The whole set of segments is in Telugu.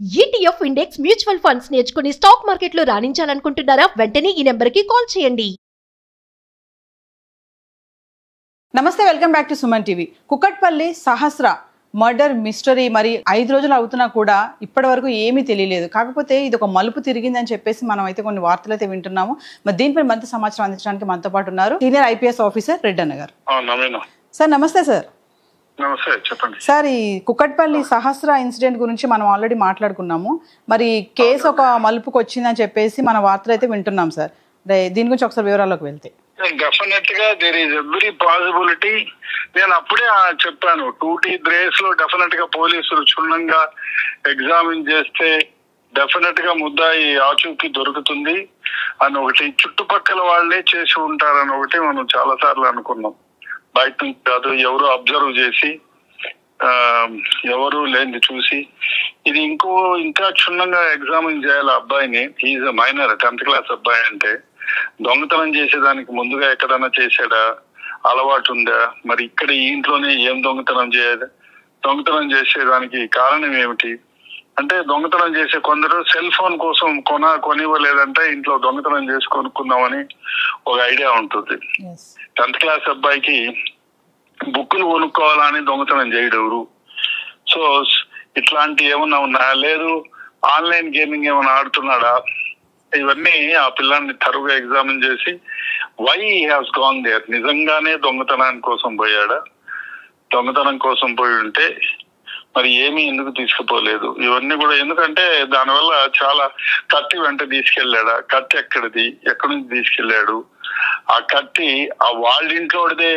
ETF ఇండెక్స్ మ్యూచువల్ ఫండ్స్ నేర్చుకుని స్టాక్ మార్కెట్లో రాణించాలనుకుంటున్నారా? వెంటనే ఈ నెంబర్కి కాల్ చేయండి. నమస్తే, welcome back to Suman TV. Kukatpally Sahasra murder mystery మరి 5 రోజులు అవుతున్నా కూడా ఇప్పటి వరకు ఏమీ తెలియలేదు. కాకపోతే ఇది ఒక మలుపు తిరిగిందని చెప్పేసి మనం అయితే కొన్ని వార్తలు అయితే వింటున్నాము. మరి దీనిపై మరింత సమాచారం అందించడానికి మనతో పాటు ఉన్నారు సీనియర్ ఐపీఎస్ ఆఫీసర్ రెడ్డన్న గారు. సార్ నమస్తే. సార్ నమస్తే, చెప్పండి సార్. ఈ కుకట్పల్లి సహస్ర ఇన్సిడెంట్ గురించి మనం ఆల్రెడీ మాట్లాడుకున్నాము. మరి కేసు ఒక మలుపుకు వచ్చిందని చెప్పేసి మన వార్తలు అయితే వింటున్నాం సార్. దీని గురించి ఒకసారి వివరాల్లోకి వెళ్తే. డెఫినెట్ గా దేర్ ఈజ్ ఎవ్రీ పాసిబిలిటీ. నేను అప్పుడే చెప్పాను, 2 days లో డెఫినెట్ గా పోలీసులు క్షుణ్ణంగా ఎగ్జామిన్ చేస్తే డెఫినెట్ గా ముద్దాయి ఆచూకీ దొరుకుతుంది అని ఒకటి, చుట్టుపక్కల వాళ్లే చేసి ఉంటారని ఒకటి మనం చాలా సార్లు అనుకున్నాం. బయట నుంచి కాదు, ఎవరు అబ్జర్వ్ చేసి ఎవరు లేని చూసి ఇది ఇంకా క్షుణ్ణంగా ఎగ్జామిన్ చేయాలి అబ్బాయిని. Is a minor, 10th class అబ్బాయి. అంటే దొంగతనం చేసేదానికి ముందుగా ఎక్కడైనా చేసాడా, అలవాటు ఉందా, మరి ఇక్కడ ఈ ఇంట్లోనే ఏం దొంగతనం చేసేదానికి కారణం ఏమిటి అంటే, దొంగతనం చేసే కొందరు సెల్ ఫోన్ కోసం కొనివ్వలేదంటే ఇంట్లో దొంగతనం చేసి కొనుక్కుందామని ఒక ఐడియా ఉంటుంది. 10th class అబ్బాయికి బుక్కులు కొనుక్కోవాలని దొంగతనం చేయడెవరు? సో ఇట్లాంటి ఏమన్నా ఉన్నాయా, లేదు ఆన్లైన్ గేమింగ్ ఏమైనా ఆడుతున్నాడా, ఇవన్నీ ఆ పిల్లాన్ని తరువుగా ఎగ్జామిన్ చేసి why he has gone there. నిజంగానే దొంగతనం కోసం పోయి ఉంటే మరి ఏమీ ఎందుకు తీసుకుపోలేదు? ఇవన్నీ కూడా ఎందుకంటే దానివల్ల చాలా, కత్తి వెంట తీసుకెళ్లాడా, కత్తి ఎక్కడిది, ఎక్కడి నుంచి తీసుకెళ్లాడు, ఆ కత్తి ఆ వాళ్ళ ఇంట్లోదే,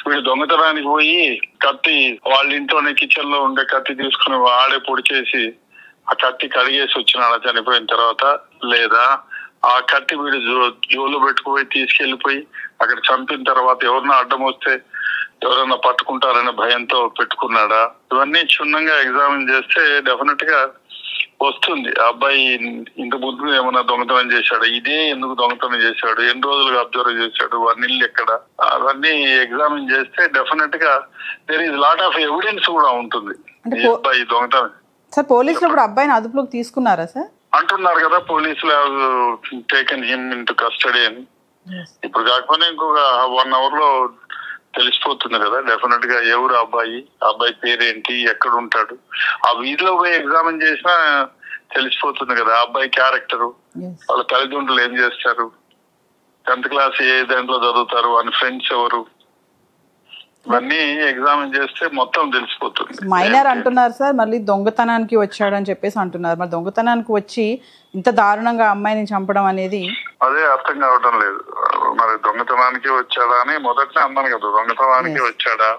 వీడు దొంగతనానికి పోయి కత్తి వాళ్ళ ఇంట్లోనే కిచెన్ లో ఉండే కత్తి తీసుకుని ఆడే పొడి చేసి ఆ కత్తి కడిగేసి వచ్చినాడా చనిపోయిన తర్వాత, లేదా ఆ కత్తి వీడు జోలు పెట్టుకుపోయి తీసుకెళ్లిపోయి అక్కడ చంపిన తర్వాత ఎవరన్నా అడ్డం వస్తే ఎవరన్నా పట్టుకుంటారనే భయంతో పెట్టుకున్నాడా? ఇవన్నీ క్షుణ్ణంగా ఎగ్జామిన్ చేస్తే డెఫినెట్ గా వస్తుంది. ఆ అబ్బాయి ఇంత ముందు ఏమైనా దొంగతనం చేశాడు, ఇదే ఎందుకు దొంగతనం చేశాడు, ఎన్ని రోజులుగా అబ్జర్వ్ చేశాడు, వారి ఇల్లు ఎక్కడ, అవన్నీ ఎగ్జామిన్ చేస్తే డెఫినెట్ గా there is lot of evidence కూడా ఉంటుంది. ఈ అబ్బాయి దొంగతనం సార్, పోలీసులు ఇప్పుడు అబ్బాయిని అదుపులోకి తీసుకున్నారా సార్? అంటున్నారు కదా, పోలీసులు have taken him into custody అని. ఇప్పుడు కాకపోతే ఇంకొక 1 hour లో తెలిసిపోతుంది కదా డెఫినెట్ గా ఎవరు అబ్బాయి పేరేంటి, ఎక్కడ ఉంటాడు. ఆ వీధిలో పోయి ఎగ్జామిన్ చేసినా తెలిసిపోతుంది కదా అబ్బాయి క్యారెక్టరు, వాళ్ళ తల్లిదండ్రులు ఏం చేస్తారు, 10th class ఏ దాంట్లో చదువుతారు, అని ఫ్రెండ్స్ ఎవరు, ఇవన్నీ ఎగ్జామిన్ చేస్తే మొత్తం తెలిసిపోతుంది. మైనర్ అంటున్నారు సార్, మళ్ళీ దొంగతనానికి వచ్చాడని చెప్పేసి అంటున్నారు. మరి దొంగతనానికి వచ్చి ఇంత దారుణంగా అమ్మాయిని చంపడం అనేది అదే అర్థం కావడం లేదు. మరి దొంగతనానికి వచ్చాడా అని మొదట అన్నాను కదా, దొంగతనానికి వచ్చాడా,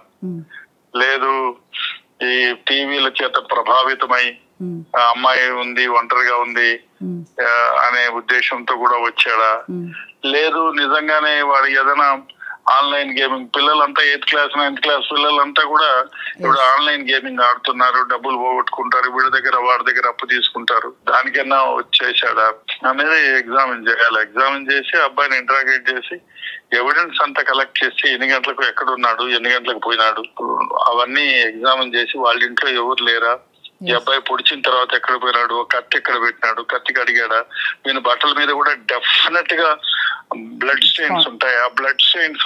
లేదు ఈ టీవీల చేత ప్రభావితమై అమ్మాయి ఉంది, ఒంటరిగా ఉంది అనే ఉద్దేశంతో కూడా వచ్చాడా, లేదు నిజంగానే వాడు ఏదైనా ఆన్లైన్ గేమింగ్, పిల్లలంతా 8th class 9th class పిల్లలంతా కూడా ఇప్పుడు ఆన్లైన్ గేమింగ్ ఆడుతున్నారు, డబ్బులు పోగొట్టుకుంటారు, వీడి దగ్గర వాడి దగ్గర అప్పు తీసుకుంటారు, దానికన్నా వచ్చేసాడా అనేది ఎగ్జామిన్ చేయాలి. ఎగ్జామిన్ చేసి అబ్బాయిని ఇంటరాగేట్ చేసి ఎవిడెన్స్ అంతా కలెక్ట్ చేసి ఎన్ని గంటలకు ఎక్కడ ఉన్నాడు, ఎన్ని గంటలకు పోయినాడు, అవన్నీ ఎగ్జామిన్ చేసి వాళ్ళ ఇంట్లో ఎవరు లేరా, ఈ అబ్బాయి పొడిచిన తర్వాత ఎక్కడ పోయినాడు, కత్తి ఎక్కడ పెట్టినాడు, కత్తికి అడిగాడా, వీని బట్టల మీద కూడా డెఫినెట్ గా బ్లడ్ స్టెయిన్స్ ఉంటాయి, ఆ బ్లడ్ స్టెయిన్స్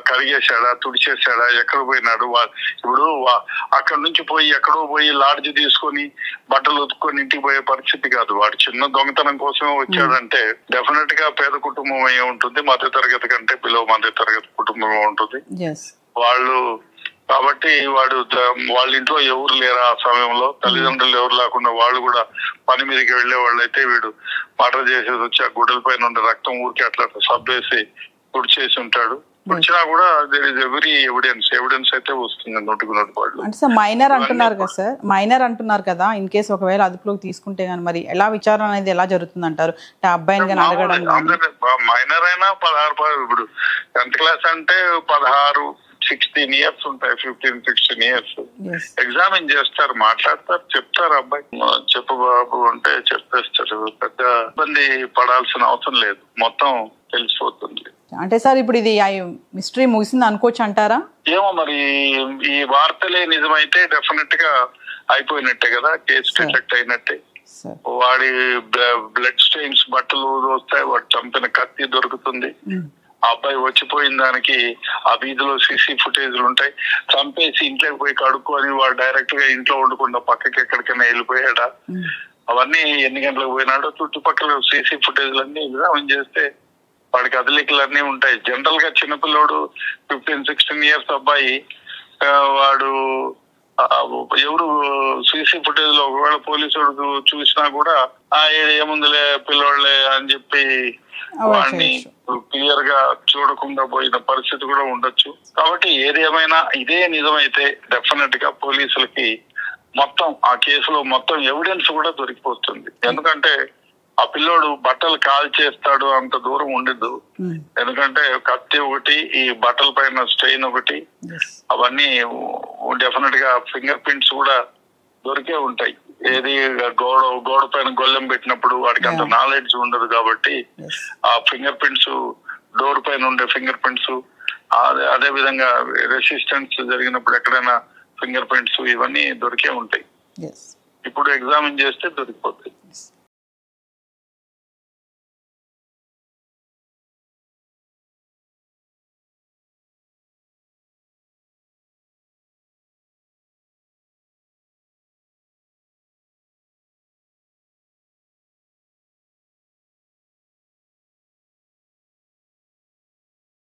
కడిగేశాడా, తుడిచేశాడా, ఎక్కడ పోయినాడు. ఇప్పుడు అక్కడ నుంచి పోయి ఎక్కడో పోయి లాడ్జ్ తీసుకొని బట్టలు ఉతుక్కొని ఇంటికి పోయే పరిస్థితి కాదు. వాడు చిన్న దొంగతనం కోసమే వచ్చాడంటే డెఫినెట్ గా పేద కుటుంబం అయి ఉంటుంది, మధ్య తరగతి కంటే బిలో మధ్య తరగతి కుటుంబం ఉంటుంది వాళ్ళు. కాబట్టి వాళ్ళ ఇంట్లో ఎవరు లేరా ఆ సమయంలో, తల్లిదండ్రులు ఎవరు లేకుండా వాళ్ళు కూడా పని మీదకి వెళ్లే వాళ్ళు అయితే వీడు మర్డర్ చేసేసి వచ్చి ఆ గుడ్డల పైన ఉండే రక్తం ఊరికి అట్లా సబ్బేసి చేసి ఉంటాడు. వచ్చినా కూడా దేర్ ఇస్ ఎవ్రీ ఎవిడెన్స్ అయితే వస్తుంది 100%. అంటే సార్ మైనర్ అంటున్నారు కదా సార్, మైనర్ అంటున్నారు కదా, ఇన్ కేసు ఒకవేళ అదుపులోకి తీసుకుంటే గానీ మరి ఎలా విచారణ అనేది ఎలా జరుగుతుంది అంటారు? అబ్బాయిని కానీ అడగడం, మైనర్ అయినా 16, ఇప్పుడు 10th class అంటే 16 16 years ఉంటాయి, 15-16 years. ఎగ్జామిన్ చేస్తారు, మాట్లాడతారు, చెప్తారు, అబ్బాయి చెప్పు బాబు అంటే చెప్పేస్తారు. పెద్ద ఇబ్బంది పడాల్సిన అవసరం లేదు, మొత్తం తెలిసిపోతుంది. అంటే సార్ ఇప్పుడు ఇది మిస్టరీ ముగిసింది అనుకోవచ్చు అంటారా? ఏమో మరి ఈ వార్తలే నిజమైతే డెఫినెట్ గా అయిపోయినట్టే కదా, కేసు డిటెక్ట్ అయినట్టే. వాడి బ్లడ్ స్టెయిన్స్ బట్టలు వస్తాయి, వాడు చంపిన కత్తి దొరుకుతుంది. ఆ అబ్బాయి వచ్చిపోయిన దానికి ఆ వీధిలో సీసీ ఫుటేజ్లు ఉంటాయి. చంపేసి ఇంట్లోకి పోయి కడుక్కొని వాడు డైరెక్ట్ గా ఇంట్లో ఉండకుండా పక్కకి ఎక్కడికైనా వెళ్ళిపోయాడా, అవన్నీ ఎన్ని గంటలకు పోయినాడో చుట్టుపక్కల సీసీ ఫుటేజ్లన్నీ ఎగ్జామిన్ చేస్తే వాడికి కదలికలన్నీ ఉంటాయి. జనరల్ గా చిన్నపిల్లోడు 15-16 ఇయర్స్ అబ్బాయి వాడు ఎవరు సీసీ ఫుటేజ్ లో ఒకవేళ పోలీసుడు చూసినా కూడా ఏముందిలే పిల్లోళ్లే అని చెప్పి వాడిని క్లియర్ గా చూడకుండా పోయిన పరిస్థితి కూడా ఉండొచ్చు. కాబట్టి ఏది ఏమైనా ఇదే నిజమైతే డెఫినెట్ గా పోలీసులకి మొత్తం ఆ కేసులో మొత్తం ఎవిడెన్స్ కూడా దొరికిపోతుంది. ఎందుకంటే ఆ పిల్లోడు బట్టలు కాల్ చేస్తాడు అంత దూరం ఉండదు. ఎందుకంటే కత్తి ఒకటి, ఈ బట్టల పైన స్ట్రెయిన్ ఒకటి, అవన్నీ డెఫినెట్ గా ఫింగర్ ప్రింట్స్ కూడా దొరికే ఉంటాయి. ఏది గోడ పైన గొల్లెం పెట్టినప్పుడు వాడికి అంత నాలెడ్జ్ ఉండదు కాబట్టి ఆ ఫింగర్ ప్రింట్స్, డోర్ పైన ఉండే ఫింగర్ ప్రింట్స్, అదే విధంగా రెసిస్టెన్స్ జరిగినప్పుడు ఎక్కడైనా ఫింగర్ ప్రింట్స్, ఇవన్నీ దొరికే ఉంటాయి. ఇప్పుడు ఎగ్జామిన్ చేస్తే దొరికిపోతాయి.